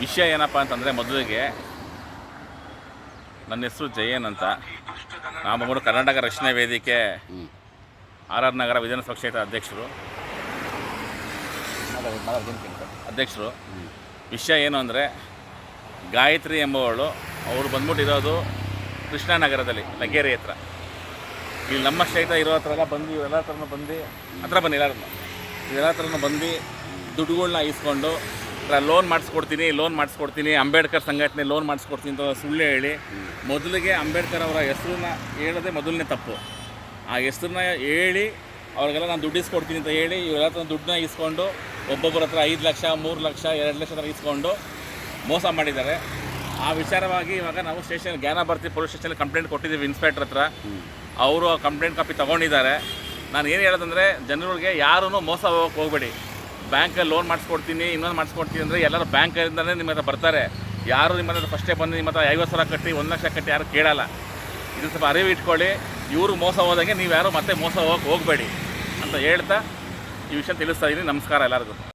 ವಿಷಯ ಏನಪ್ಪ ಅಂತಂದರೆ, ಮೊದಲಿಗೆ ನನ್ನ ಹೆಸರು ಜಯನ್ ಅಂತ. ನಾವು ಕರ್ನಾಟಕ ರಕ್ಷಣಾ ವೇದಿಕೆ ಆರ್ ನಗರ ವಿಧಾನಸಭಾ ಕ್ಷೇತ್ರ ಅಧ್ಯಕ್ಷರು. ವಿಷಯ ಏನು ಅಂದರೆ, ಗಾಯತ್ರಿ ಎಂಬವಳು ಅವರು ಬಂದ್ಬಿಟ್ಟಿರೋದು ಕೃಷ್ಣನಗರದಲ್ಲಿ, ಲಗೇರಿ ಹತ್ರ. ಇಲ್ಲಿ ನಮ್ಮ ಕ್ಷೇತ್ರ ಇರೋ ಹತ್ರ ಎಲ್ಲ ಬಂದು ಇವರೆಲ್ಲ ಹತ್ರನೂ ಬಂದು ಇವರೆಲ್ಲ ಹತ್ರನೂ ಬಂದು ದುಡ್ಡುಗಳ್ನ ಇಸ್ಕೊಂಡು ಲೋನ್ ಮಾಡಿಸ್ಕೊಡ್ತೀನಿ, ಅಂಬೇಡ್ಕರ್ ಸಂಘಟನೆ ಲೋನ್ ಮಾಡಿಸ್ಕೊಡ್ತೀನಿ ಅಂತ ಸುಳ್ಳು ಹೇಳಿ, ಮೊದಲಿಗೆ ಅಂಬೇಡ್ಕರ್ ಅವರ ಹೆಸರನ್ನ ಹೇಳೋದೇ ಮೊದಲನೇ ತಪ್ಪು. ಆ ಹೆಸರನ್ನ ಹೇಳಿ ಅವ್ರಿಗೆಲ್ಲ ನಾನು ದುಡ್ಡು ಇಸ್ಕೊಡ್ತೀನಿ ಅಂತ ಹೇಳಿ ಇವರೆಲ್ಲ ಹತ್ರ ದುಡ್ಡನ್ನ ಇಸ್ಕೊಂಡು ಒಬ್ಬೊಬ್ಬರ ಹತ್ರ 5 ಲಕ್ಷ 3 ಲಕ್ಷ 2 ಲಕ್ಷ ಥರ ಇಸ್ಕೊಂಡು ಮೋಸ ಮಾಡಿದ್ದಾರೆ. ಆ ವಿಚಾರವಾಗಿ ಇವಾಗ ನಾವು ಜ್ಞಾನಭಾರತಿ ಪೊಲೀಸ್ ಸ್ಟೇಷನಲ್ಲಿ ಕಂಪ್ಲೇಂಟ್ ಕೊಟ್ಟಿದ್ದೀವಿ ಇನ್ಸ್ಪೆಕ್ಟರ್ ಹತ್ರ. ಅವರು ಕಂಪ್ಲೇಂಟ್ ಕಾಪಿ ತೊಗೊಂಡಿದ್ದಾರೆ. ನಾನು ಏನು ಹೇಳೋದಂದರೆ, ಜನಗಳಿಗೆ ಯಾರೂ ಮೋಸ ಹೋಗೋಕ್ಕೆ ಹೋಗಬೇಡಿ. ಬ್ಯಾಂಕಲ್ಲಿ ಲೋನ್ ಮಾಡಿಸ್ಕೊಡ್ತೀನಿ, ಇನ್ನೊಂದು ಮಾಡಿಸ್ಕೊಡ್ತೀನಿ ಅಂದರೆ ಎಲ್ಲರೂ ಬ್ಯಾಂಕಿಂದಲೇ ನಿಮ್ಮ ಹತ್ರ ಬರ್ತಾರೆ. ಯಾರು ನಿಮ್ಮ ಹತ್ರ ಫಸ್ಟೇ ಬಂದು ನಿಮ್ಮ ಹತ್ರ 50,000 ಕಟ್ಟಿ 1 ಲಕ್ಷ ಕಟ್ಟಿ ಯಾರು ಕೇಳಲ್ಲ. ಇದು ಸ್ವಲ್ಪ ಅರಿವು ಇಟ್ಕೊಳ್ಳಿ. ಇವರು ಮೋಸ ಹೋದಂಗೆ ನೀವು ಯಾರು ಮತ್ತೆ ಮೋಸ ಹೋಗೋಕ್ಕೆ ಹೋಗಬೇಡಿ ಅಂತ ಹೇಳ್ತಾ ಈ ವಿಷಯ ತಿಳಿಸ್ತಾ ಇದ್ದೀನಿ. ನಮಸ್ಕಾರ ಎಲ್ಲರಿಗೂ.